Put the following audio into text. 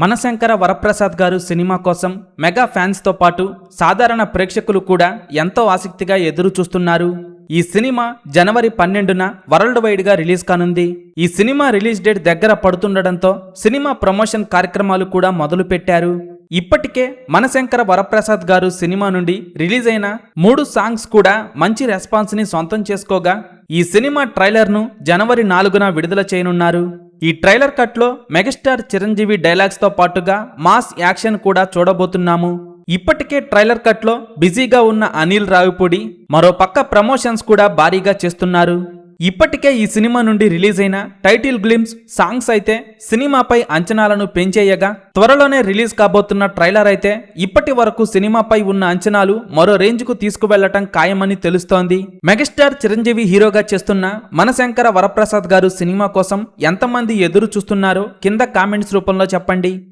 మనశంకర వరప్రసాద్ గారు సినిమా కోసం mega fans తో పాటు సాధారణ ప్రేక్షకులు కూడా ఎంతో ఆసక్తిగా ఎదురు చూస్తున్నారు. ఈ సినిమా జనవరి 12న వరల్డ్ వైడ్ గా రిలీజ్ కానుంది. ఈ సినిమా రిలీజ్ డేట్ దగ్గర పడుతుండటంతో సినిమా ప్రమోషన్ కార్యక్రమాలు కూడా మొదలు పెట్టారు. ఇప్పటికే మనశంకర వరప్రసాద్ గారు సినిమా నుండి రిలీజ్ అయిన 3 సాంగ్స్ కూడా మంచి రెస్పాన్స్ ని సొంతం చేసుకోగా ఈ సినిమా ట్రైలర్ ను జనవరి 4న విడుదల చేయనున్నారు. ఈ ట్రైలర్ కట్ లో మెగాస్టార్ చిరంజీవి డైలాగ్స్ తో పాటుగా మాస్ యాక్షన్ కూడా చూడబోతున్నాము. ఇప్పటికే ట్రైలర్ కట్ లో బిజీగా ఉన్న అనిల్ రావిపూడి మరో పక్క ప్రమోషన్స్ కూడా భారీగా చేస్తున్నారు. ఇప్పటికే ఈ సినిమా నుండి రిలీజ్ అయిన టైటిల్ గ్లిమ్స్ సాంగ్స్ అయితే సినిమాపై అంచనాలను పెంచేయగా త్వరలోనే రిలీజ్ కాబోతున్న ట్రైలర్ అయితే ఇప్పటి వరకు సినిమాపై ఉన్న అంచనాలు మరో రేంజ్ కు తీసుకువెళ్లటం ఖాయమని తెలుస్తోంది. మెగాస్టార్ చిరంజీవి హీరోగా చేస్తున్న మనశంకర వరప్రసాద్ గారు సినిమా కోసం ఎంతమంది ఎదురు చూస్తున్నారో కింద కామెంట్స్ రూపంలో చెప్పండి.